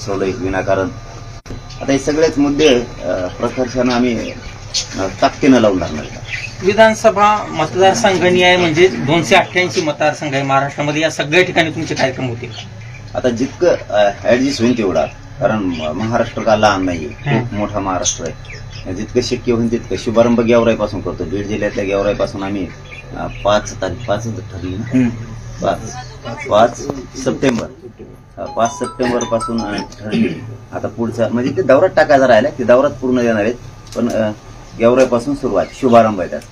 सोडलं एक विनाकारण. आता हे सगळेच मुद्दे प्रकर्षानं आम्ही ताकदीनं लावून लागणार. विधानसभा मतदारसंघ आहे म्हणजे 288 मतदारसंघ आहे महाराष्ट्रामध्ये. या सगळ्या ठिकाणी तुमचे कार्यक्रम होतील. आता जितकं ऍडजस्ट होईल तेवढा, कारण महाराष्ट्र का लहान नाही, खूप मोठा महाराष्ट्र आहे. जितकं शक्य होईल तितकं. शुभारंभ गेवराईपासून करतो. बीड जिल्ह्यातल्या गेवराईपासून आम्ही 5 ठरली ना, 5 सप्टेंबर पासून ठरली. आता पुढचा म्हणजे ते दौऱ्यात टाकायचा राहिला, ते दौऱ्यात पूर्ण देणार आहेत, पण गेवराईपासून सुरुवात, शुभारंभ आहे त्यात.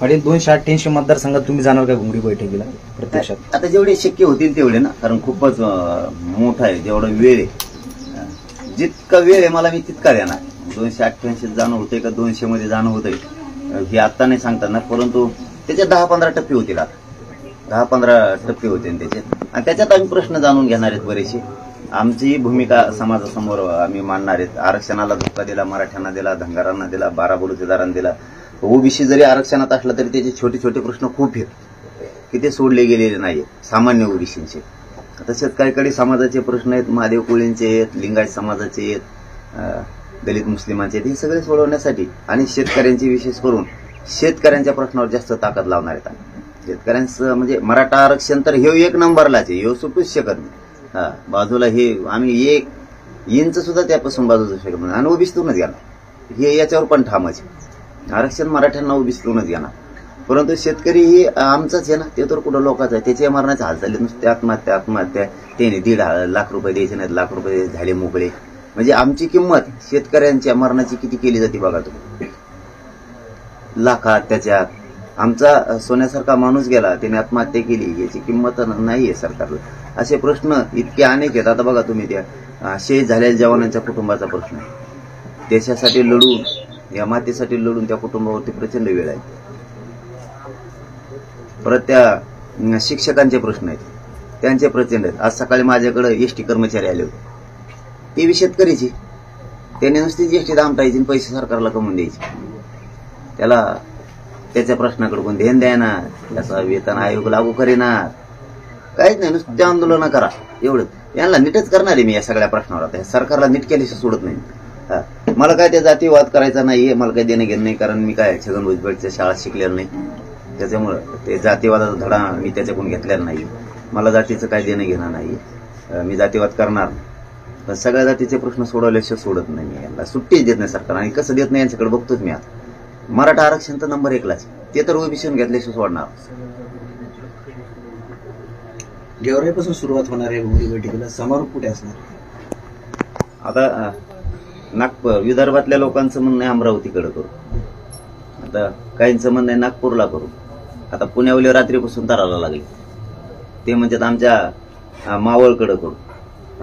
आणि 288 मतदारसंघात तुम्ही जाणार का घुमरी बैठकीला प्रत्यक्षात? आता जेवढे शक्य होतील तेवढे ना, कारण खूपच मोठा आहे. जेवढा वेळ आहे, जितका वेळ आहे मला मी तितका देणार. 288 जाणं होतंय का 200 मध्ये जाणं होतंय हे आता नाही सांगतात ना, परंतु त्याच्यात 10-15 टप्पे होतील. आता 10-15 टप्पे होतील त्याच्यात, आणि त्याच्यात आम्ही प्रश्न जाणून घेणार आहेत बरेचसे. आमची भूमिका समाजासमोर आम्ही मांडणार आहेत. आरक्षणाला धक्का दिला, मराठ्यांना दिला, धनगरांना दिला, 12 बलुतेदारांना दिला. ओबीसी जरी आरक्षणात असला तरी त्याचे छोटे छोटे प्रश्न खूप आहेत की ते सोडले गेलेले नाहीत, सामान्य ओबीसींचे. आता शेतकऱ्याकडे समाजाचे प्रश्न आहेत, महादेव कोळींचे आहेत, लिंगायत समाजाचे आहेत, दलित मुस्लिमांचे आहेत. हे सगळे सोडवण्यासाठी आणि शेतकऱ्यांचे विशेष करून शेतकऱ्यांच्या प्रश्नावर जास्त ताकद लावणार आहेत. शेतकऱ्यांचं म्हणजे मराठा आरक्षण तर हे एक नंबरलाच आहे, हे सुटूच शकत नाही. बाजूला हे आम्ही 1 इंच सुद्धा त्यापासून बाजूला शकत नाही, आणि ओबीसीतूनच घेणार. हे याच्यावर पण ठामच आहे. आरक्षण मराठ्यांना ओबीसीतूनच घेणार, परंतु शेतकरी ही आमचाच आहे ना, ते तर कुठं लोकांचं आहे. त्याच्या मरणाचे हालचाली नुसते आत्महत्या. त्याने 1.5 लाख रुपये द्यायचे नाहीत, लाख रुपये झाले मोकळे. म्हणजे आमची किंमत शेतकऱ्यांच्या मरणाची किती केली जाते बघा तुम्ही, लाखात. त्याच्यात आमचा सोन्यासारखा माणूस गेला, त्याने आत्महत्या केली, याची किंमत नाहीये सरकारला. असे प्रश्न इतके अनेक आहेत. आता बघा तुम्ही, त्या शहीद झालेल्या जवानांच्या कुटुंबाचा प्रश्न आहे. देशासाठी लढून, या मातेसाठी लढून त्या कुटुंबावरती प्रचंड वेळ आहे. परत त्या शिक्षकांचे प्रश्न आहेत, त्यांचे प्रचंड आहेत. आज सकाळी माझ्याकडे एसटी कर्मचारी आले होते, ते बी शेतकरीचे. त्याने नुसतीच एसटी दामटायची, पैसे सरकारला कमवून द्यायचे. त्याला त्याच्या प्रश्नाकडे कोण ध्यान द्यायना, त्याचा वेतन आयोग लागू करेना, काहीच नाही. नुसते आंदोलन करा एवढं. यांना नीटच करणार आहे मी या सगळ्या प्रश्नावर. आता सरकारला नीट केल्याशिवाय सोडत नाही. मला काय त्या जातीवाद करायचा नाहीये, मला काही देणं घेणं नाही, कारण मी काय छगन भुजबळच्या शाळा शिकलेलं नाही. त्याच्यामुळं ते जातीवादाचा धडा मी त्याच्याकडून घेतलेला नाही. मला जातीचं काय देणं घेणं नाही, मी जातीवाद करणार. पण सगळ्या जातीचे प्रश्न सोडवल्याशिवाय सोडत नाही मी. यांना सुट्टीच देत नाही सरकार, आणि कसं देत नाही यांच्याकडे बघतोच मी. आता मराठा आरक्षण तर नंबर 1लाच, ते तर ओबीसीतून घेतल्याशिवाय सोडणार. गेवराईपासून सुरुवात होणार आहे घुमरी बैठकीला, समारोप कुठे असणार? आता विदर्भातल्या लोकांचं म्हणणं आहे अमरावतीकडे करू, आता काहींचं म्हणणं आहे नागपूरला करू. आता पुण्यावले रात्रीपासून तराला लागले, ते म्हणतात आमच्या मावळकडे करू,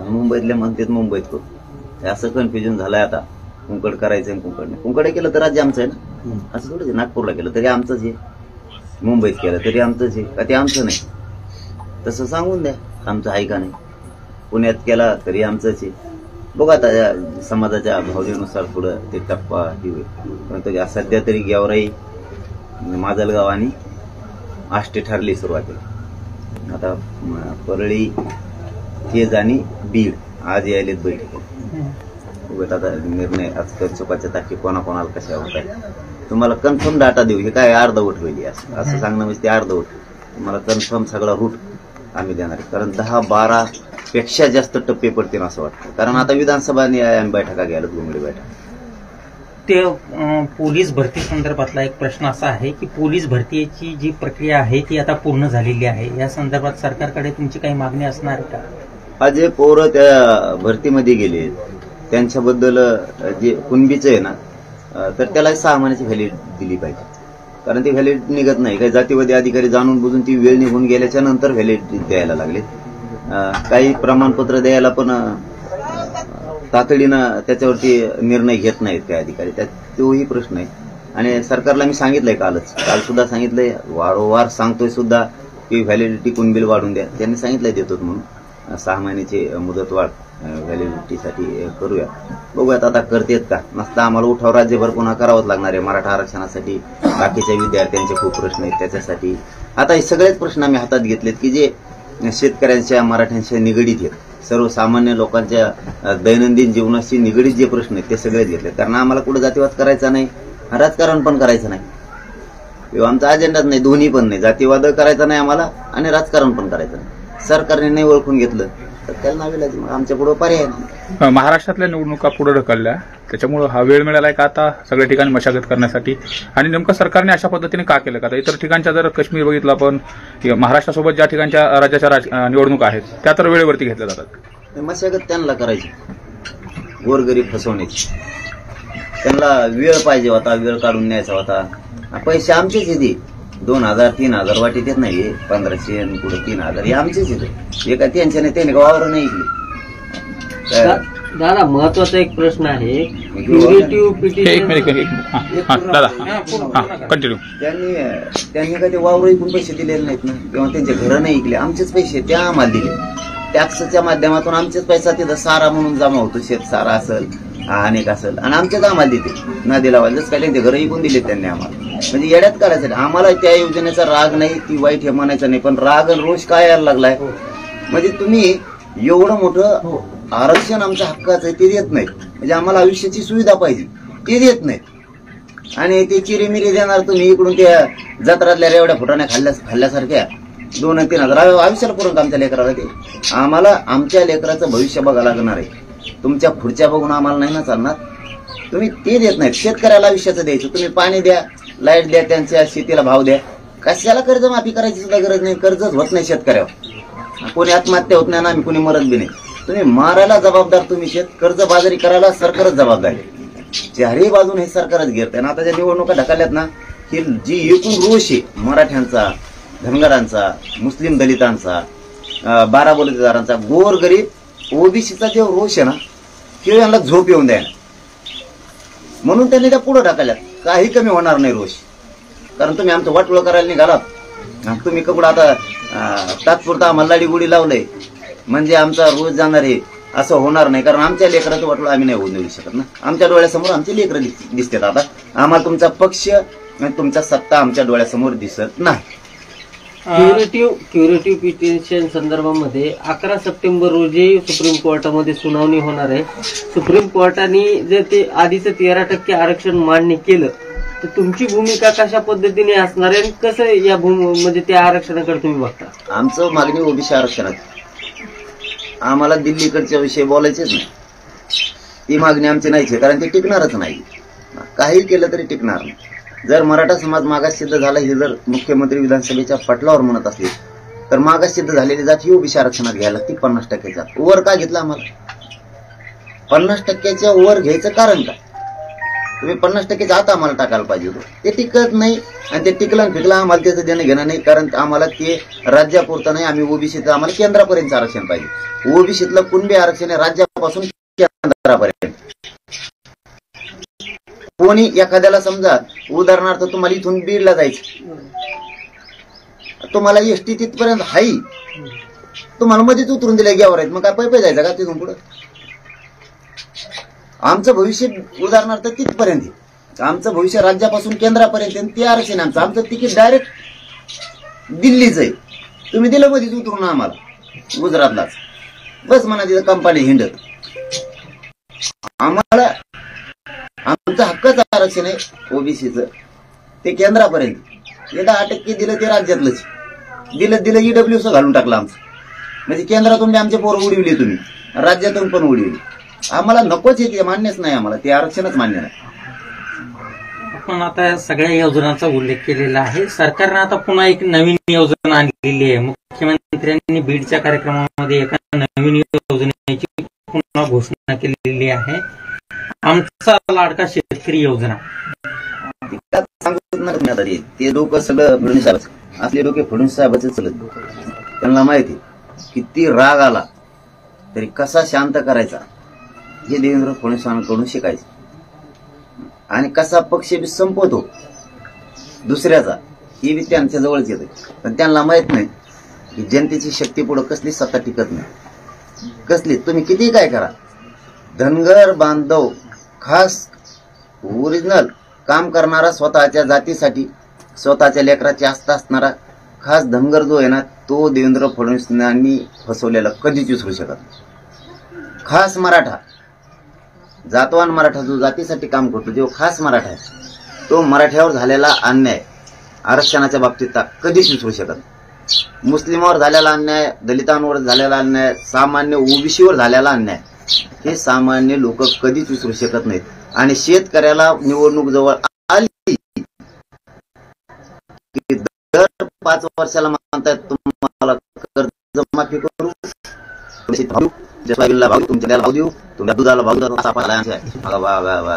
मुंबईतले म्हणतात मुंबईत करू. असं कन्फ्युजन झालंय. आता कुंकड करायचंय, कुंकड नाही. कुंकड केलं तर राज्य आमचं आहे ना, असं थोडंच. नागपूरला केलं तरी आमचंच आहे, मुंबईत केलं तरी आमचंच आहे का, ते आमचं नाही तसं सांगून द्या, आमचं आहे का नाही. पुण्यात केला तरी आमचंच आहे. बघा आता समाजाच्या भावनेनुसार थोडं ते टप्पा ही होईल. परंतु सध्या तरी गेवराई, माजलगाव आणि आष्टे ठरली सुरुवातीला. आता परळी, केज आणि बीड आज यायलेत बैठक. आता निर्णय आज चुकाच्या ताकी कोणाकोणाला कशा होत आहे. तुम्हाला कन्फर्म डाटा देऊ, हे काय अर्धवट होईल असं सांगणं म्हणजे ते अर्धवट. तुम्हाला कन्फर्म सगळा रूट आम्ही देणार आहे, कारण 10-12 पेक्षा जास्त टप्पे पडतील असं वाटतं. कारण आता विधानसभा बैठका घ्यायला घुमरी बैठक. ते पोलीस भरती संदर्भातला एक प्रश्न असा आहे की पोलीस भरतीची जी प्रक्रिया आहे ती आता पूर्ण झालेली आहे. या संदर्भात सरकारकडे तुमची काही मागणी असणार आहे का? आज जे पोरं त्या भरतीमध्ये गेले त्यांच्याबद्दल जे कुणबीचं आहे ना, तर त्याला 6 महिन्याची व्हॅलिडिटी दिली पाहिजे. कारण ती व्हॅलिडिटी निघत नाही. काही जातीवादी अधिकारी जाणून बुजून ती वेळ निघून गेल्याच्या नंतर व्हॅलिडिटी द्यायला लागले. काही प्रमाणपत्र द्यायला पण तातडीनं त्याच्यावरती निर्णय घेत नाहीत काही अधिकारी. तोही प्रश्न आहे. आणि सरकारला मी सांगितलंय, काल सुद्धा सांगितलंय, वारंवार सांगतोय सुद्धा की व्हॅलिडिटी कुणबील वाढून द्या. त्यांनी सांगितलंय देतो म्हणून. 6 महिन्याची मुदतवाढ व्हॅलिडिटीसाठी करूया. बघूयात आता करतेत का. नसता आम्हाला उठाव राज्यभर पुन्हा करावंच लागणार आहे. मराठा आरक्षणासाठी, बाकीच्या विद्यार्थ्यांचे खूप प्रश्न आहेत त्याच्यासाठी. आता हे सगळेच प्रश्न आम्ही हातात घेतलेत की जे शेतकऱ्यांच्या, मराठ्यांच्या निगडीत आहेत. सर्वसामान्य लोकांच्या दैनंदिन जीवनाशी निगडीत जे प्रश्न आहेत ते सगळेच घेतले. कारण आम्हाला कुठे जातीवाद करायचा नाही, राजकारण पण करायचं नाही, किंवा आमचा अजेंडाच नाही, दोन्ही पण नाही. जातीवाद करायचा नाही आम्हाला आणि राजकारण पण करायचं नाही. सरकारने नाही ओळखून घेतलं तर त्याला नाविलाज, आमच्या पुढे पर्याय नाही. महाराष्ट्रातल्या निवडणुका पुढे ढकलल्या, त्याच्यामुळे हा वेळ मिळालाय का आता सगळ्या ठिकाणी मशागत करण्यासाठी? आणि नेमकं सरकारने अशा पद्धतीने का केलं? का इतर ठिकाणच्या जर काश्मीर बघितलं आपण, महाराष्ट्रासोबत ज्या ठिकाणच्या राज्याच्या निवडणुका आहेत त्या तर वेळेवरती घेतल्या जातात. मशागत त्यांना करायची, गोरगरीब फसवण्याची. त्यांना वेळ पाहिजे होता, वेळ काढून न्यायचा होता. पैसे आमचेच येते, 2000 3000 वाटी देत नाही, 1500 आणि पुढे 3000 हे आमचेच येते. हे काय त्यांच्या नाही, त्याने वावर नाही इकले. दादा, महत्वाचा एक प्रश्न आहे, क्युरेटिव्ह पिटिशन. दादा कंटिन्यू. त्यांनी काय ते वावर इकून पैसे दिलेले नाहीत ना, किंवा त्यांचे घर नाही इकले. आमचेच पैसे त्या आम्हाला दिले, टॅक्सच्या माध्यमातून आमचेच पैसा तिथं सारा म्हणून जमा होतो. शेत सारा असेल, अनेक असेल, आणि आमच्याच आम्हाला देते नदीला वाल. जसं काय त्यांचे घर इकून दिले त्यांनी आम्हाला. म्हणजे येड्यात करायचं. आम्हाला त्या योजनेचा राग नाही, ती वाईट हे म्हणायचं नाही, पण राग आणि रोष काय यायला लागलाय. म्हणजे तुम्ही एवढं मोठं आरक्षण आमच्या हक्काचं आहे ते देत नाही. म्हणजे आम्हाला आयुष्याची सुविधा पाहिजे ते देत नाही, आणि ते चिरीमिरी देणार तुम्ही. इकडून त्या जत्रातल्या रेवड्या फुटाण्या खाल्ल्यासारख्या 2 आणि 3000 आयुष्याला पुरवत आमच्या लेकराला. ते आम्हाला आमच्या लेकराचं भविष्य बघायला लागणार आहे. तुमच्या पुढच्या बघून आम्हाला नाही ना चालणार. तुम्ही ते देत नाहीत. शेतकऱ्याला आयुष्याचं द्यायचं, तुम्ही पाणी द्या, लाईट द्या, त्यांच्या शेतीला भाव द्या. कशाला कर्जमाफी करायची सुद्धा गरज नाही. कर्जच होत नाही शेतकऱ्यावर, कोणी आत्महत्या होत नाही ना, आम्ही कोणी मरत बी नाही. तुम्ही मारायला जबाबदार तुम्ही, कर्जबाजारी करायला सरकारच जबाबदार आहे. चारही बाजून हे सरकारच घेत आहे. आता ज्या निवडणुका ढकलल्यात ना, ही जी एकूण रोष आहे मराठ्यांचा, धनगरांचा, मुस्लिम दलितांचा, 12 बलुतेदारांचा, गोरगरीब ओबीसीचा जे रोष आहे ना, ते यांना झोप येऊन द्या, म्हणून त्यांनी त्या पुढे ढकलल्यात. काही कमी होणार नाही रोष, कारण तुम्ही आमचं वाटोळं करायला निघालात. तुम्ही कपडा आता तात्पुरता आम्हाला लाडीगुडी लावलंय म्हणजे आमचा रोज जाणार आहे असं होणार नाही. कारण आमच्या लेकराचं वाटोळं आम्ही नाही होऊ देऊ शकत ना. आमच्या डोळ्यासमोर आमचे लेकरं दिसतात. आता आम्हाला तुमचा पक्ष आणि तुमचा सत्ता आमच्या डोळ्यासमोर दिसत नाही. क्युरेटिव्ह पिटिशन संदर्भामध्ये 11 सप्टेंबर रोजी सुप्रीम कोर्टामध्ये सुनावणी होणार आहे. सुप्रीम कोर्टाने जर ते आधीचं 13% आरक्षण मान्य केलं तर तुमची भूमिका कशा पद्धतीने असणार आहे, आणि कसं या म्हणजे त्या आरक्षणाकडे तुम्ही बघता? आमचं मागणी ओबीसी आरक्षणात. आम्हाला दिल्लीकडच्या विषयी बोलायचेच नाही. ती मागणी आमची नाहीच, कारण ती टिकणारच नाही. काही केलं तरी टिकणार नाही. जर मराठा समाज मागाससिद्ध झाला हे जर मुख्यमंत्री विधानसभेच्या पटलावर म्हणत असले तर मागाससिद्ध झालेली जात ही ओबीसी आरक्षणात घ्यायला लागते. 50%च्या वर का घेतला आम्हाला? 50%च्या वर घ्यायचं कारण काय? तुम्ही 50%च्या आत आम्हाला टाकायला पाहिजे होतं. ते टिकत नाही, आणि ते टिकलं फिकलं आम्हाला त्याचं देणं घेणं नाही. कारण आम्हाला ते राज्यापुरतं नाही, आम्ही ओबीसीचं आम्हाला केंद्रापर्यंत आरक्षण पाहिजे. ओबीसीतलं कुणबी आरक्षण आहे राज्यापासून केंद्रापर्यंत. कोणी एखाद्याला समजा उदाहरणार्थ तुम्हाला इथून बीडला जायचं, तुम्हाला एसटी तिथपर्यंत हाई, तुम्हाला मध्येच उतरून दिल्या गेवर आहेत, मग काय पैपे जायचं का तिथून पुढे? आमचं भविष्य उदाहरणार्थ तिथपर्यंत, आमचं भविष्य राज्यापासून केंद्रापर्यंत ते आरक्षण आमचं तिकीट डायरेक्ट दिल्लीच आहे. तुम्ही दिलं मध्येच उतरून आम्हाला गुजरातलाच, बस म्हणा तिथं कंपनी हिंडत. आम्हाला आमचं हक्काचं आरक्षण आहे ओबीसीचं, ते केंद्रापर्यंत. 10% दिलं ते राज्यातलंच दिलं ईडब्ल्यूचं घालून टाकलं आमचं. म्हणजे केंद्रातून आमचे पोरं उडविले, तुम्ही राज्यातून पण उडविले. आम्हाला नकोच आहे, ते मान्यच नाही आम्हाला, ते आरक्षणच मान्य नाही. आपण आता सगळ्या योजनांचा उल्लेख केलेला आहे. सरकारनं आता पुन्हा एक नवीन योजना आणलेली आहे. मुख्यमंत्र्यांनी बीडच्या कार्यक्रमामध्ये एका नवीन योजनेची पुन्हा घोषणा केलेली आहे, आमचा लाडका शेतकरी योजना. ते डोकं सगळं फडणवीस साहेब असले डोके फडणवीस साहेबाचे चलत. त्यांना माहिती किती राग आला तरी कसा शांत करायचा हे देवेंद्र फडणवीसांकडून शिकायचं, आणि कसा पक्ष बी संपवतो दुसऱ्याचा हे बी त्यांच्या जवळच येते. पण त्यांना माहित नाही की जनतेची शक्ती पुढे कसली सत्ता टिकत नाही. कसली तुम्ही किती काय करा, धनगर बांधव खास ओरिजिनल काम करणारा, स्वतःच्या जातीसाठी स्वतःच्या लेकराची आस्था असणारा खास धनगर जो आहे ना, तो देवेंद्र फडणवीसांनी फसवलेला कधीच विसरू शकत नाही. खास मराठा, जातवान मराठा जो जातीसाठी काम करतो, जो खास मराठा आहे, तो मराठ्यावर झालेला अन्याय आरक्षणाच्या बाबतीत कधीच विसरू शकत नाही. मुस्लिमावर झालेला अन्याय, दलितांवर झालेला अन्याय, सामान्य ओबीसीवर झालेला अन्याय हे सामान्य लोक कधीच विसरू शकत नाहीत. आणि शेतकऱ्याला निवडणूक जवळ आली की दर 5 वर्षाला म्हणतात तुम्हाला कर्जमाफी करू, सोयाबीनला भाव, तुमच्या भाव देऊ, तुमच्या दुधाला भाव देऊ,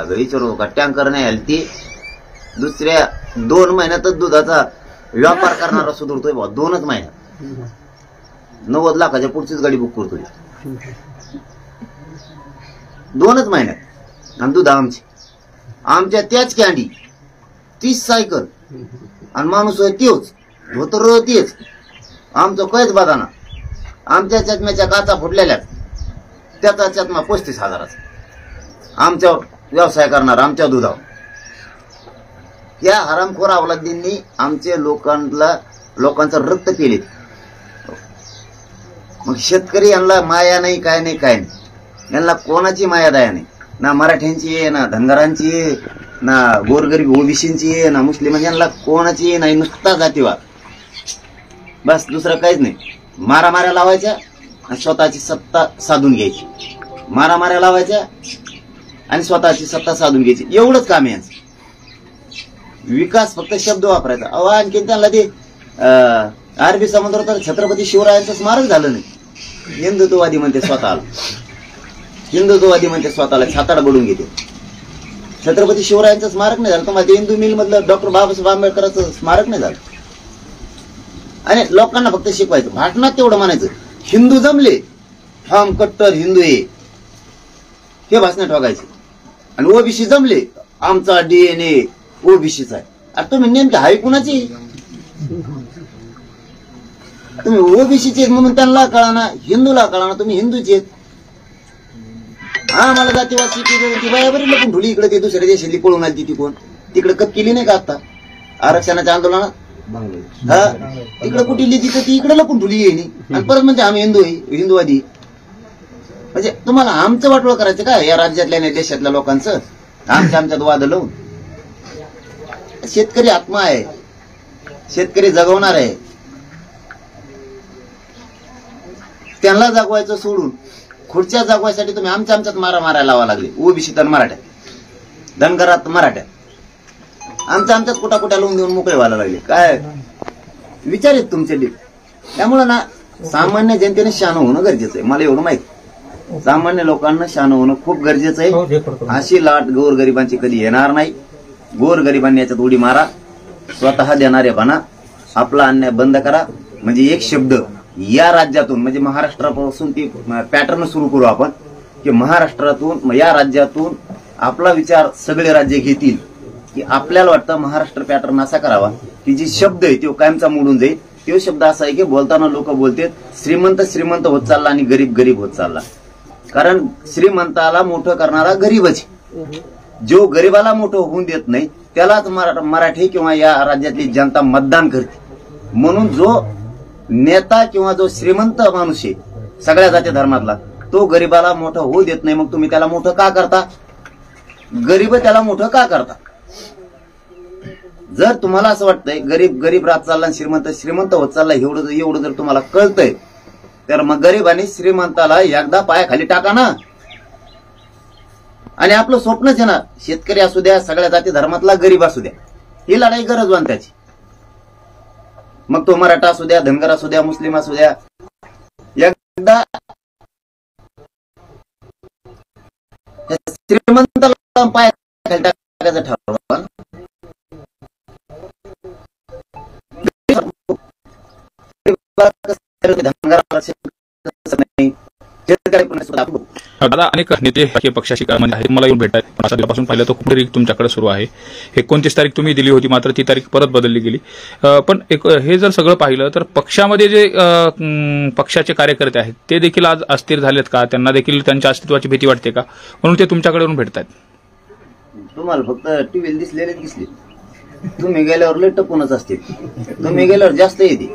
विचारू का टँकर नाही आली ती दुसऱ्या 2 महिन्यातच दुधाचा व्यापार करणारा सुधारतोय भाऊ. 2च महिन्यात 90 लाखाच्या पुढचीच गाडी बुक करतोय 2च महिन्यात. आणि दूध आमच्या त्याच कॅन्डी 30 सायकल आणि माणूस आहे तेच धोतर तेच, आमचं कैच बदाना, आमच्या चष्म्याच्या काचा फुटलेल्या त्याचा चष्मा 35,000चा, आमच्या व्यवसाय करणार आमच्या दुधावर. या हरामखोर अवलादींनी आमच्या लोकांचं रक्त केले. मग शेतकरी यांना माया नाही, काय नाही, काय नाही. यांना कोणाची माया दया नाही, ना मराठ्यांची आहे, ना धनगरांची आहे, ना गोरगरीब ओबीसींची आहे, ना मुस्लिम, यांना कोणाची नाही. नुसता जातीवाद बस, दुसरं काहीच नाही. मारामाऱ्या लावायच्या आणि स्वतःची सत्ता साधून घ्यायची, मारामाऱ्या लावायच्या आणि स्वतःची सत्ता साधून घ्यायची, एवढंच काम आहे यांचं. विकास फक्त शब्द वापरायचा. आणखी त्यांना ते अरबी समुद्रात छत्रपती शिवरायांचं स्मारक झालं नाही. हिंदुत्ववादी म्हणते स्वतःला, हिंदुत्ववादी म्हणते स्वतःला, छाताड बडून घेते. छत्रपती शिवरायांचं स्मारक नाही झालं. तुम्हाला हिंदू मिल मधलं डॉक्टर बाबासाहेब आंबेडकरांचं स्मारक नाही झालं. आणि लोकांना फक्त शिकवायचं, भाषणात तेवढं म्हणायचं हिंदू जमले, हम कट्टर हिंदू आहे, हे भाषण ठोकायचे. आणि ओबीसी जमले, आमचा डीएनए ओबीसीचा आहे. आता तुम्ही नेमके हाय कुणाची? तुम्ही ओबीसीचे म्हणून त्यांना कळाना, हिंदूला कळाना, तुम्ही हिंदूचे आहेत. हा मला जातीवाद ती बरोबर लपून ठुली इकडे, ते दुसऱ्या देशातली पळून आली ती कोण तिकडे कप केली नाही का आता आरक्षणाच्या आंदोलनात? हा तिकडे कुठे तिथं ती इकडे लपून ठुली येईनी आणि परत म्हणजे आम्ही हिंदू आहे, हिंदूवादी. म्हणजे तुम्हाला आमचं वाटोळ करायचं का या राज्यातल्या नाही देशातल्या लोकांचं? आमच्यात वाद लावून. शेतकरी आत्मा आहे, शेतकरी जगवणार आहे, त्यांना जगवायचं सोडून खुर्च्या जगवायसाठी तुम्ही आमच्यात मारायला लावा लागले. ओबीसीत मराठ्यात, धनगरात मराठ्यात, आमच्यात कुठा लावून देऊन मोकळे व्हायला लागले. काय विचार आहेत तुमचे? त्यामुळे ना सामान्य जनतेने शहाणं होणं गरजेचं आहे. मला एवढं माहिती, सामान्य लोकांना शहाणं होणं खूप गरजेचं आहे. अशी लाट गोरगरिबांची कधी येणार नाही. गोरगरिबांनी याच्यात उडी मारा, स्वतः देणारे बना, आपला अन्याय बंद करा. म्हणजे एक शब्द या राज्यातून, म्हणजे महाराष्ट्रापासून ती पॅटर्न सुरू करू आपण की महाराष्ट्रातून, या राज्यातून आपला विचार सगळे राज्य घेतील की आपल्याला वाटतं महाराष्ट्र पॅटर्न असा करावा की जी शब्द आहे तो कायमचा मोडून जाईल. तो शब्द असा आहे की बोलताना लोक बोलतात श्रीमंत श्रीमंत होत चालला आणि गरीब गरीब होत चालला. कारण श्रीमंताला मोठं करणारा गरीबच, जो गरीबाला मोठं होऊन देत नाही त्यालाच मराठी किंवा या राज्यातली जनता मतदान करते. म्हणून जो नेता किंवा जो श्रीमंत माणूस आहे सगळ्या जाती धर्मातला, तो गरीबाला मोठं होऊ देत नाही. मग तुम्ही त्याला मोठं का करता? गरीब त्याला मोठं का करता? जर तुम्हाला असं वाटतंय गरीब गरीब राहत चालला आणि श्रीमंत श्रीमंत होत चालला, एवढं जर तुम्हाला कळतंय, तर मग गरीबाने श्रीमंताला एकदा पायाखाली टाका ना. आणि आपलं स्वप्नच आहे ना, शेतकरी असू द्या, सगळ्या जाती धर्मातला गरीब असू द्या, ही लढाई गरजवान त्याची. मग तो मराठा असू द्या, धनगर असू द्या, मुस्लिम असू द्या, एकदा श्रीमंताला पायाखाली टाकायचं ठरवा. दादा, अनेक नेते राजकीय पक्षाशी म्हणजे मला येऊन भेटतात, पण अशा दिवसापासून पाहिलं तर कुठेतरी तुमच्याकडे सुरू आहे. 29 तारीख तुम्ही दिली होती, मात्र ती तारीख परत बदलली गेली. पण हे जर सगळं पाहिलं तर पक्षामध्ये जे पक्षाचे कार्यकर्ते आहेत ते देखील आज अस्थिर झालेत का? त्यांना देखील त्यांच्या अस्तित्वाची भीती वाटते का? म्हणून ते तुमच्याकडे येऊन भेटतात. तुम्हाला फक्त टीव्हीला दिसलेले दिसले, तुम्ही गेल्यावर लय टपूनच असते, तुम्ही गेल्यावर जास्त येते.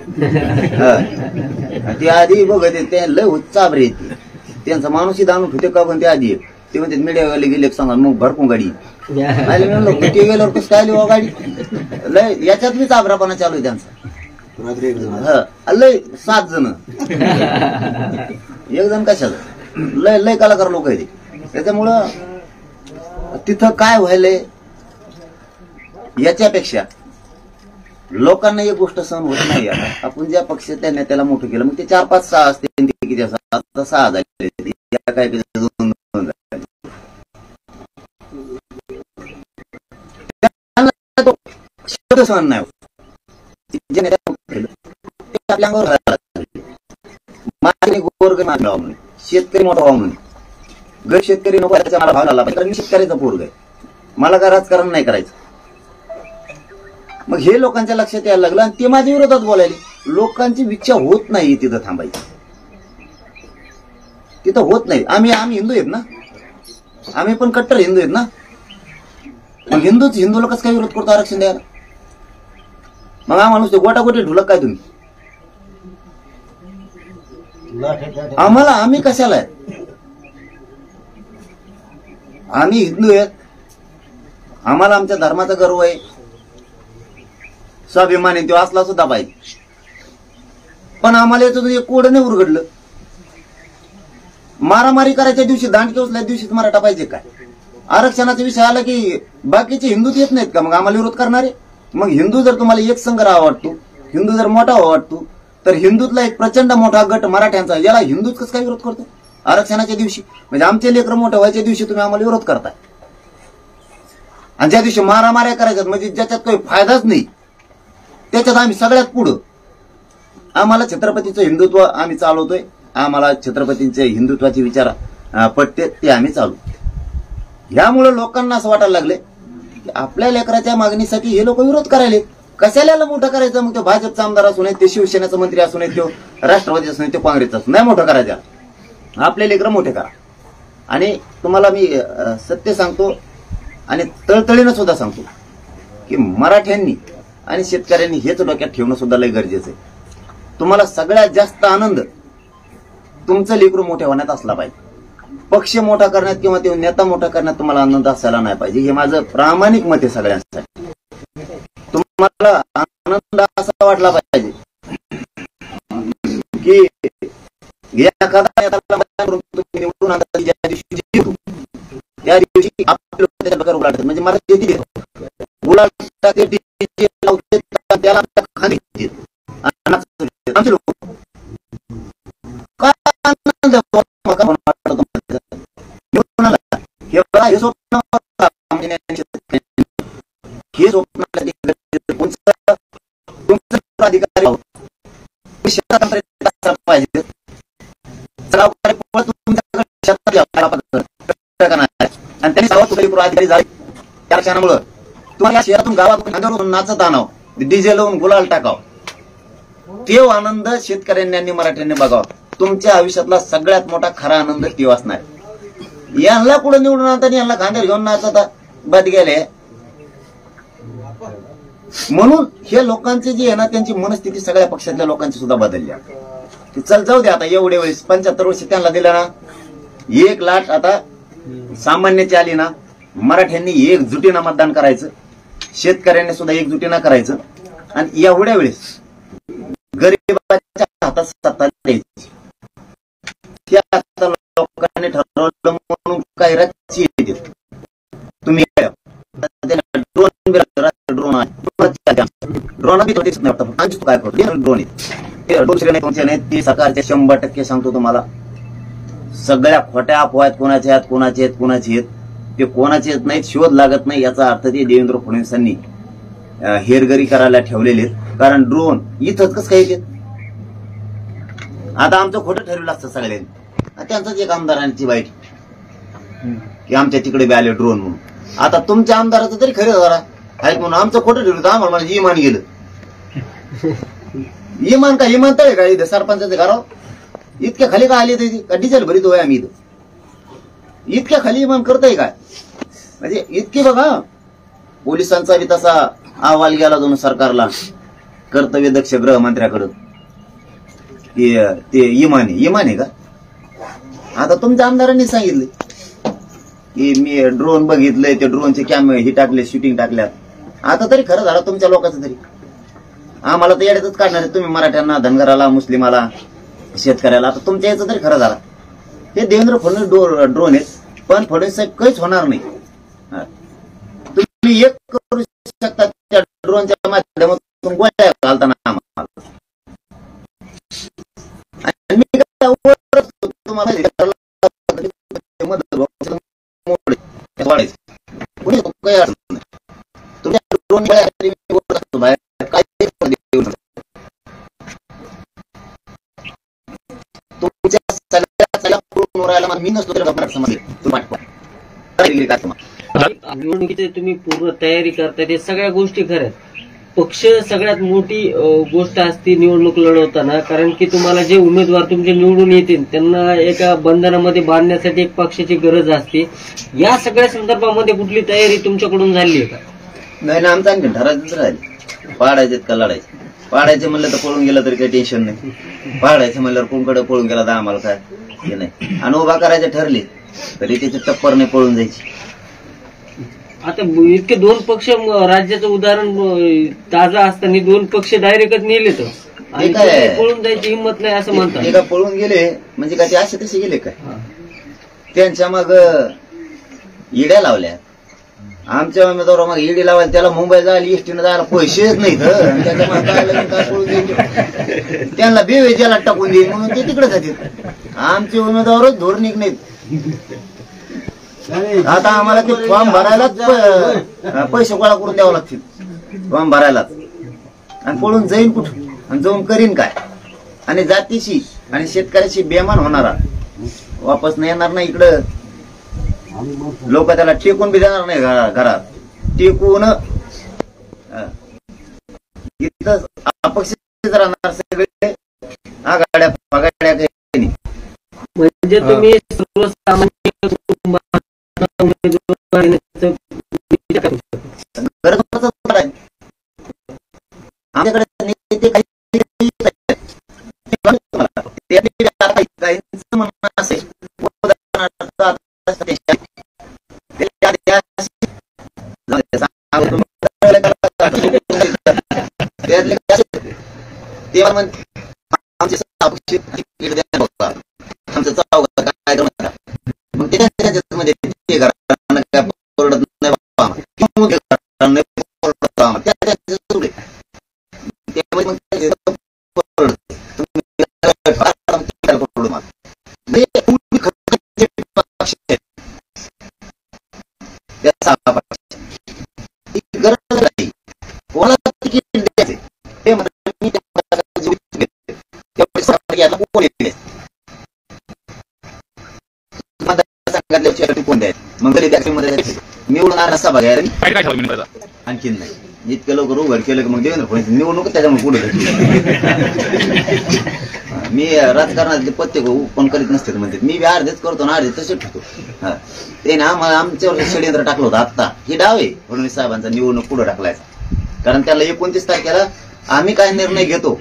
ती आधी बघत ते लय चाबरे येते. त्यांचा माणूसही आणून ठेवते का पण ते आधी ते म्हणते मीडियावाले गेले सांगा मग भरपूर गाडी कुठे गेल्यावर कसं काय लिहा गाडी लय याच्यात मी चाबरापणा चालू आहे त्यांचा रात्री एक जण लय 7 जण एक जण कशाला लय लय कलाकार लोक आहे त्याच्यामुळं तिथं काय व्हायलंय याच्यापेक्षा लोकांना एक गोष्ट सहन होत नाही आता आपण ज्या पक्ष त्या नेत्याला मोठं केलं मग ते 4, 5, 6 असते किती असतात आता 6 झाले काय 2 शब्द सहन नाही आपल्या अंगावर गोरगरीब व्हावं म्हणून शेतकरी मोठा व्हावं म्हणून गरीब शेतकरी नको त्याचा मला भाव झाला पाहिजे कारण मी शेतकऱ्याचा पोरग आहे मला काय राजकारण नाही करायचं मग हे लोकांच्या लक्षात यायला लागलं आणि ते माझ्या विरोधात बोलायले लोकांची इच्छा होत नाही तिथं थांबायची तिथं होत नाही आम्ही हिंदू आहेत ना आम्ही पण कट्टर हिंदू आहेत ना मग हिंदू लोकच काय विरोध करतो आरक्षण द्यायला मग आम्हाला गोटागोटी ढुलक काय तुम्ही आम्हाला आम्ही कशाला आहे आम्ही हिंदू आहेत आम्हाला आमच्या धर्माचा गर्व आहे स्वाभिमान आहे तो असला सुद्धा पाहिजे पण आम्हाला याचं एक कोड नाही उरगडलं मारामारी करायच्या दिवशी दांडके उचल्या दिवशी मराठा पाहिजे काय आरक्षणाचा विषय आला की बाकीचे हिंदूच येत नाहीत का मग आम्हाला विरोध करणारे मग हिंदू जर तुम्हाला एक संघ राहा वाटतो हिंदू जर मोठा व्हावा वाटतो तर हिंदूतला एक प्रचंड मोठा गट मराठ्यांचा याला हिंदूच कसं काय विरोध करतो आरक्षणाच्या दिवशी म्हणजे आमचे लेकरं मोठं व्हायच्या दिवशी तुम्ही आम्हाला विरोध करताय आणि ज्या दिवशी मारामाऱ्या करायच्यात म्हणजे ज्याच्यात काही फायदाच नाही त्याच्यात आम्ही सगळ्यात पुढं आम्हाला छत्रपतीचं हिंदुत्व आम्ही चालवतोय आम्हाला छत्रपतींचे हिंदुत्वाचे विचार पटते ते आम्ही चालू ह्यामुळे लोकांना असं वाटायला लागले की आपल्या लेकराच्या मागणीसाठी हे लोक विरोध करायले कशाला मोठं करायचं मग तो भाजपचा आमदार असू नये ते शिवसेनेचा मंत्री असू नये तो राष्ट्रवादी असू नये तो काँग्रेसचा असू नाही मोठं करायचं आपले लेकर मोठे करा आणि तुम्हाला मी सत्य सांगतो आणि तळतळीनं सुद्धा सांगतो की मराठ्यांनी आणि शेतकऱ्यांनी हेच डोक्यात ठेवणं सुद्धा लय गरजेचं आहे तुम्हाला सगळ्यात जास्त आनंद तुमचं लेकरू मोठे होण्यात असला पाहिजे पक्ष मोठा करण्यात किंवा ते नेता मोठा करण्यात तुम्हाला आनंद असायला नाही पाहिजे हे माझं प्रामाणिक मत आहे सगळ्यांसाठी तुम्हाला आनंद असा वाटला पाहिजे की एखादा नेत्याला तुम्ही निवडून आणता ज्या दिवशी जिंकू त्या दिवशी आपले त्याच्या डोक्यावर उलाढतात म्हणजे मला ते देतो उलाढतात ते डीजे लावते त्याला खाली देतात आमचे लोक काय आनंद हे स्वप्न हे स्वप्न तुमचं अधिकारी पाहिजे आणि त्यांनी अधिकारी झाले त्या क्षणामुळे तुम्हाला या शहरातून गावातून नाचत आणाव डीजे लावून गुलाल टाकाव ते आनंद शेतकऱ्यांनी मराठ्यांनी बघावा तुमच्या आयुष्यातला सगळ्यात मोठा खरा आनंद ते असणार यांना पुढे निवडून आणताना यांना खांद्यावर घेऊन नाचता बद गेले म्हणून हे लोकांचे जे आहे ना त्यांची मनस्थिती सगळ्या पक्षातल्या लोकांची सुद्धा बदलली चल जाऊ दे आता एवढे वेळेस 75 वर्ष त्यांना दिलं ना एक लाट आता सामान्याची आली ना मराठ्यांनी एकजुटीनं मतदान करायचं शेतकऱ्यांनी सुद्धा एकजुटीनं करायचं आणि एवढ्या वेळेस गरीबाच्या हातात सत्ता द्यायची त्या लोकांनी ठरवलं म्हणून काही राजची येते तुम्ही ड्रोन काय करतो ड्रोन दुसरे नाही तुमचे नाही ती सरकारचे 100% सांगतो तुम्हाला सगळ्या खोट्या अफवा आहेत कोणाचे आहेत ते कोणाचे आहेत नाहीत शोध लागत नाही याचा अर्थ ते देवेंद्र फडणवीसांनी हेरगरी करायला ठेवलेले आहेत कारण ड्रोन इथंच कसं काय येते आता आमचं खोटं ठरवलं असतं सगळ्यांनी त्यांचंच एक आमदारांची वाईट की आमच्या तिकडे बी आले ड्रोन म्हणून आता तुमच्या आमदाराचं तरी खरं जरा आहेत म्हणून आमचं खोटं ठरवलं आम्हाला म्हणजे इमान गेलं इमान का इमान तळे का इथं सरपंचाचं घराव इतक्या खाली का आली का डिझेल भरीत होय आम्ही इथं इतक्या खाली इमान करताय काय म्हणजे इतकी बघा पोलिसांचा बी तसा अहवाल गेला दोन सरकारला कर्तव्यदक्ष गृहमंत्र्याकडं ते इमान आहे का आता तुमच्या आमदारांनी सांगितले की मी ड्रोन बघितलंय, ते ड्रोनचे कॅमेरे ही टाकले, शूटिंग टाकल्यात. आता तरी खरं झालं तुमच्या लोकांचं तरी. आम्हाला तर येड्यातच काढणार आहे तुम्ही, मराठ्यांना, धनगराला, मुस्लिमाला, शेतकऱ्याला. आता तुमच्या याचं तरी खरं झाला. हे देवेंद्र फडणवीस ड्रोन आहेत, पण फडणवीस साहेब काहीच होणार नाही. तुम्ही एक करू शकता त्या ड्रोनच्या माध्यमातून गोळ्या घालताना आम्हाला. आणि मी तुम्हाला कोणी काही अडचण नाही. तुमच्या ड्रोन तुमच्या सगळ्या राहायला मी नसतो निवडणुकीची तुम्ही पूर्व तयारी करताय, ते सगळ्या गोष्टी खऱ्या. पक्ष सगळ्यात मोठी गोष्ट असते निवडणूक लढवताना, कारण की तुम्हाला जे उमेदवार तुमचे निवडून येतील त्यांना एका बंधनामध्ये बांधण्यासाठी एक पक्षाची गरज असते. या सगळ्या संदर्भामध्ये कुठली तयारी तुमच्याकडून झाली आहे का? नाही ना, आमचं आणखी ठरायचंच राहिले. पाडायचे का लढायचे? पाडायचे म्हणलं तर पळून गेलं तरी काही टेन्शन नाही. पाडायचं म्हणल्यावर कोणकडे पळून गेला तर आम्हाला काय हे नाही. आणि उभा करायचे ठरले तरी त्याची टप्पर नाही पळून जायची. आता इतके दोन पक्ष, राज्याचं उदाहरण ताजा असताना दोन पक्ष डायरेक्टच नेले तर पळून जायची हिंमत नाही असं म्हणतात. एका पळून गेले म्हणजे काय ते असे तसे गेले काय? त्यांच्या मग इड्या लावल्या. आमच्या उमेदवार मग ईडी लावायला त्याला मुंबई जायला, एसटीनं जायला पैसेच नाही तर काय पळून देईल? त्यांना बेवेजाला टाकून देईल म्हणून ते तिकडे जातील. आमचे उमेदवारच धोरणिक नाहीत. आता आम्हाला ते फॉर्म भरायलाच पैसे गोळा करून द्यावं लागतील. फॉर्म भरायलाच. आणि पळून जाईन कुठं आणि जाऊन करीन काय? आणि जातीशी आणि शेतकऱ्याशी बेमान होणारा वापस नाही येणार नाही इकडं. लोक त्याला टेकून बी देणार नाही घरात. टेकून इथं अपक्ष राहणार सगळे. आघाड्या पगाड्या काही. म्हणजे तुम्ही सर्वसामान्य आमच्याकडे नेते म्हणणं असेल आमचं चाव काय करणार मग त्याच्यामध्ये गरज नाही कोणाला तिकीट द्यायचे हे कोण द्यायचं मग निवडून सभा घ्यायला आणखीन नाही. इतकं लवकर उघड केलं की मग देवेंद्र फडणवीस निवडणूक त्याच्यामुळे पुढे मी राजकारणातले पत्ते पण करीत नसते म्हणते. मी बी अर्धेच करतो ना अर्धे तसे ठेवतो. ते ना आमच्यावर षडयंत्र टाकलं होतं. आता ही डाव आहे फडणवीस साहेबांचा निवडणूक पुढे टाकलायचा. कारण त्याला 29 तारखेला आम्ही काय निर्णय घेतो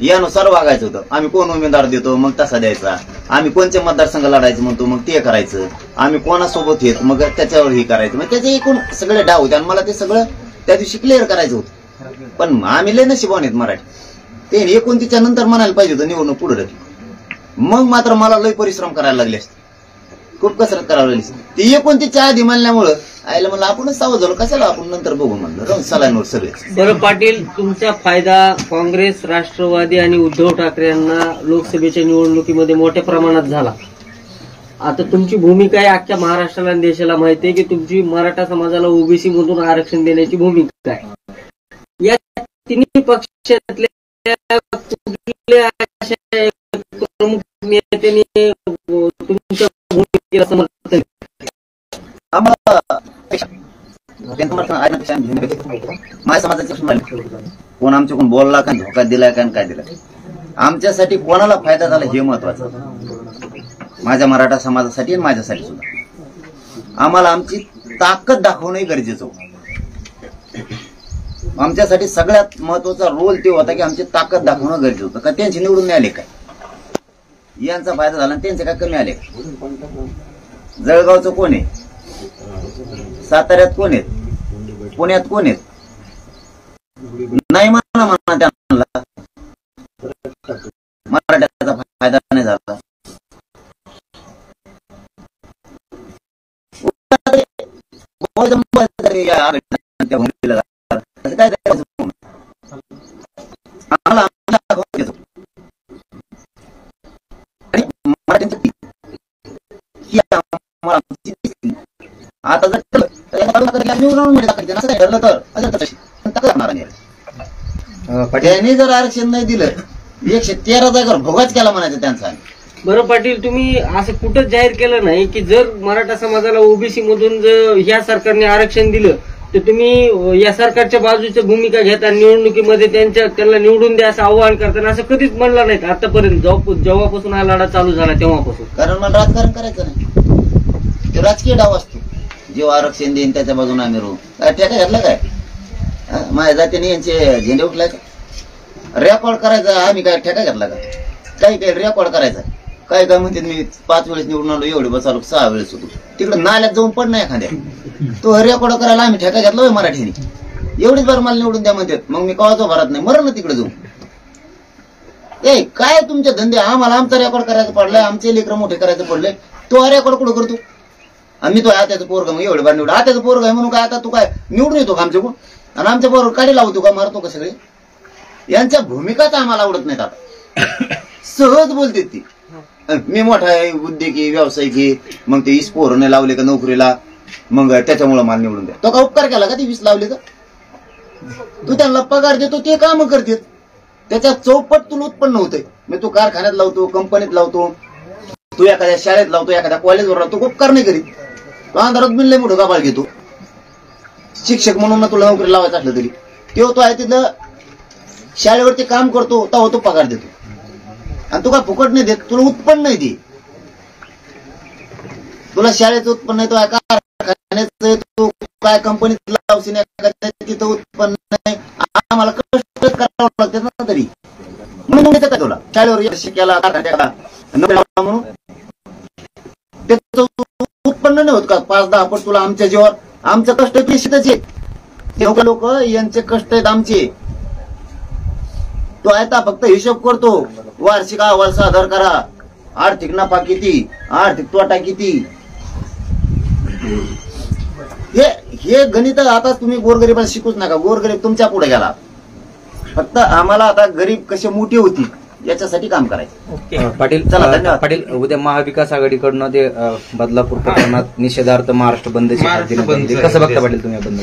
यानुसार वागायचं होतं. आम्ही कोण उमेदवार देतो मग तसा द्यायचा. आम्ही कोणते मतदारसंघ लढायचं म्हणतो मग ते करायचं. आम्ही कोणासोबत येत मग त्याच्यावर हे करायचं. मग त्याचे एकूण सगळे डाव होते आणि मला ते सगळं त्या दिवशी क्लिअर करायचं होतं. पण आम्ही लय नशिबान आहेत मराठी. ते 29च्या नंतर म्हणायला पाहिजे होतं निवडणूक पुढे ढकली. मग मात्र मला लय परिश्रम करायला लागले असते. खूप कसरत करावी लागली. ती 29च्या आधी म्हणल्यामुळं आयला म्हणलं आपणच सावध झालो कशाला आपण नंतर बघू म्हणलं सलाईनवर सगळे. बरं पाटील, तुमचा फायदा काँग्रेस, राष्ट्रवादी आणि उद्धव ठाकरे यांना लोकसभेच्या निवडणुकीमध्ये मोठ्या प्रमाणात झाला. आता तुमची भूमिका आहे अख्ख्या महाराष्ट्राला आणि देशाला माहिती आहे की तुमची मराठा समाजाला ओबीसी मधून आरक्षण देण्याची भूमिका आहे. या तिन्ही पक्षातल्या कुठल्या अशा प्रमुख नेत्यांनी तुमच्या भूमिकेला समर्थन माझ्या समाजाचे कोण आमच्या कोण बोलला का धोका दिलाय का काय दिला आमच्यासाठी कोणाला फायदा झाला हे महत्वाचं. माझ्या मराठा समाजासाठी आणि माझ्यासाठी सुद्धा आम्हाला आमची ताकद दाखवणं गरजेचं होतं. आमच्यासाठी सगळ्यात महत्वाचा रोल ते होता की आमची ताकद दाखवणं गरजेचं होतं. का त्यांची निवडून नाही आले काय यांचा फायदा झाला आणि त्यांचे काय कमी आले? जळगावचं कोण आहे? साताऱ्यात कोण आहेत? पुण्यात कोण आहेत? नाही म्हणा त्यांना मराठ्याचा फायदा नाही झाला. आता जर ठरलं तर त्यांनी जर आरक्षण नाही दिलं 113 जागेवर भोगाच केला म्हणायचं त्यांचा. बरं पाटील, तुम्ही असं कुठं जाहीर केलं नाही की जर मराठा समाजाला ओबीसी मधून जर या सरकारने आरक्षण दिलं तर तुम्ही या सरकारच्या बाजूची भूमिका घेता, निवडणुकीमध्ये त्यांना निवडून द्या असं आवाहन करताना असं कधीच म्हणलं नाही आतापर्यंत, जेव्हापासून हा लढा चालू झाला तेव्हापासून? कारण मला राजकारण करायचं नाही, ते राजकीय डाव असतो. जेव्हा आरक्षण देईन त्याच्या बाजूने आम्ही राहू. काय ठेका घेतला काय? माझ्या जातीने यांचे झेंडे उठलाय का? रेकॉर्ड करायचा आम्ही काय ठेका घेतला का? काही काही रेकॉर्ड करायचा. काय काय म्हणते मी 5 वेळेस निवडून आलो, एवढे बस आलो, 6 वेळेस होतो, तिकडे नाल्यात जाऊन पड नाही एखाद्या. तो रेकॉर्ड करायला आम्ही ठेका घेतला मराठीने. एवढीच बार मला निवडून द्या म्हणतात, मग मी कवाच भरत नाही, मरण ना तिकडे जाऊन. ए काय तुमचे धंदे? आम्हाला आमचा रेकॉर्ड करायचं पडलाय, आमचे लेकरं मोठे करायचं पडले, तो रेकॉर्ड कुठं करतो? आम्ही तो आत्याचं पोरग मग एवढे बार निवड, आत्याचं पोरग आहे म्हणून काय आता तू काय निवडून येतो का आमच्याकडून? आणि आमच्या बरोबर काढी लावतो का, मारतो का सगळे? यांच्या भूमिकाच आम्हाला आवडत नाहीत. आता सहज बोलते ती, मी मोठा आहे, उद्योगी व्यावसायिक आहे, मग ते 20 पोरं लावले का नोकरीला, मग त्याच्यामुळे मला निवडून द्या. तो का उपकार केला का? ती 20 लावले का? तू त्यांना पगार देतो, ते काम करते, त्याच्या चौपट तुला उत्पन्न होतंय. मग तू कारखान्यात लावतो, कंपनीत लावतो, तू एखाद्या शाळेत लावतो, एखाद्या कॉलेजवर लावतो, उपकार नाही करीत. तो अंधारात बिनले मोठं गाबाळ घेतो. शिक्षक म्हणून तुला नोकरी लावायचं असलं तरी तो आहे तिथं शाळेवरती काम करतो, तेव्हा तो पगार देतो. आणि तू काय फुकट नाही देत, तुला उत्पन्न नाही दे. तुला शाळेचं उत्पन्न आहे, तो कारखान्याचं, तू काय कंपनीत लावशील तिथं उत्पन्न नाही. आम्हाला कष्ट करावं लागतात ना तरी, म्हणून देतात तुला शाळेवर शिकायला, कारखान्याला म्हणून त्याचं उत्पन्न नाही होत का 5-10 पट तुला आमच्या जीवावर? आमचं कष्ट निश्चितच आहे. तेवढे लोक यांचे कष्ट आहेत आमचे. तो आता फक्त हिशोब करतो, वार्षिक अहवाल सादर करा, आर्थिक नफा किती, आर्थिक तोटा किती, हे गणित आता तुम्ही गोरगरीबाला शिकूच नका. गोरगरीब तुमच्या पुढे गेला. फक्त आम्हाला आता गरीब कसे मोठी होती याच्यासाठी काम करायचं. पाटील, चला धन्यवाद. पाटील, उद्या महाविकास आघाडीकडनं ते बदलापूर प्रकरणात निषेधार्थ महाराष्ट्र बंदची कसं बघता पाटील तुम्ही बंद?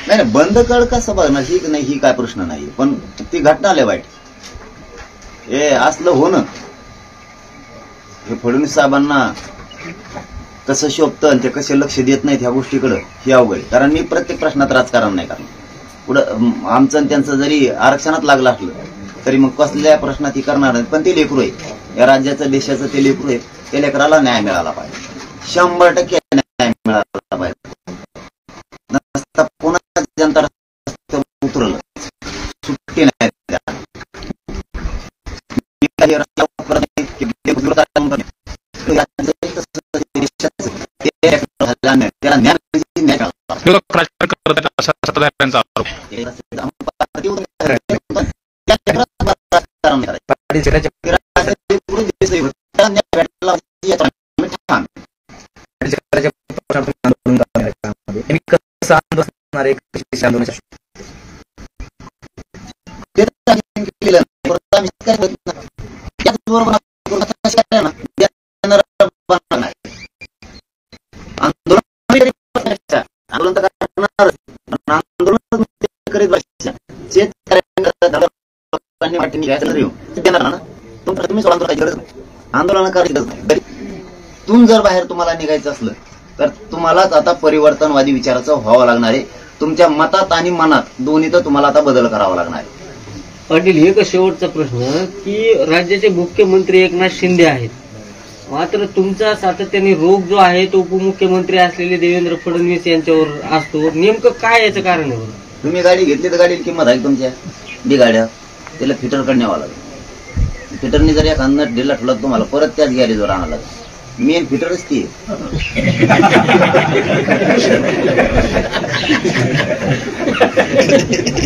नाही बंद कळ कसं बघणार, ही नाही, ही काय प्रश्न नाही, पण ती घटना आल्या वाईट. हे असलं होणं, हे फडणवीस साहेबांना कसं शोभतं आणि ते कसे लक्ष देत नाहीत ह्या गोष्टीकडे, ही अवघड. कारण मी प्रत्येक प्रश्नात राजकारण नाही करणार. पुढं आमचं आणि त्यांचं जरी आरक्षणात लागलं असलं तरी मग कसल्या प्रश्नात ही करणार नाही. पण ते लेकरू आहे, या राज्याचं देशाचं ते लेकरू आहे. त्या लेकराला न्याय मिळाला पाहिजे, 100% न्याय मिळाला पाहिजे. नसता पुन्हा जनता उतरलं, सुट्टी नाही. आंदोलन करायचं नाही. तुम जर बाहेर तुम्हाला निघायचं असलं तर तुम्हालाच आता परिवर्तनवादी विचाराचं व्हावं लागणार आहे. तुमच्या मतात आणि मनात दोन्ही तर तुम्हाला आता बदल करावा लागणार आहे. पाटील, एक शेवटचा प्रश्न की राज्याचे मुख्यमंत्री एकनाथ शिंदे आहेत, मात्र तुमचा सातत्याने रोग जो आहे तो उपमुख्यमंत्री असलेले देवेंद्र फडणवीस यांच्यावर असतो. नेमकं काय याचं कारण आहे? तुम्ही गाडी घेतली तर गाडीची किंमत आहे तुमच्या, बी गाड्या त्याला फिटरकडे न्यावं लागेल. फिटरने जर एखादा नट ढिला ठेवला तुम्हाला परत त्याच गॅरेजवर आणायला लागेल. मेन फिटरच ती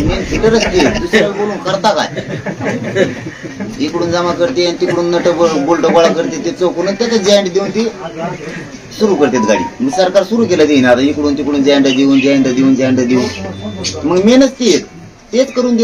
मेन फिटरच ती दुसऱ्याला बोलून करता काय. इकडून जमा करते आणि तिकडून नट बोल्ट गोळा करते ते चौकून त्याचं जॉईंट देऊन ती सुरू करतात गाडी. मग सरकार सुरू केलं ते आता इकडून तिकडून जॉईंट देऊन मग मेनच ती तेच करून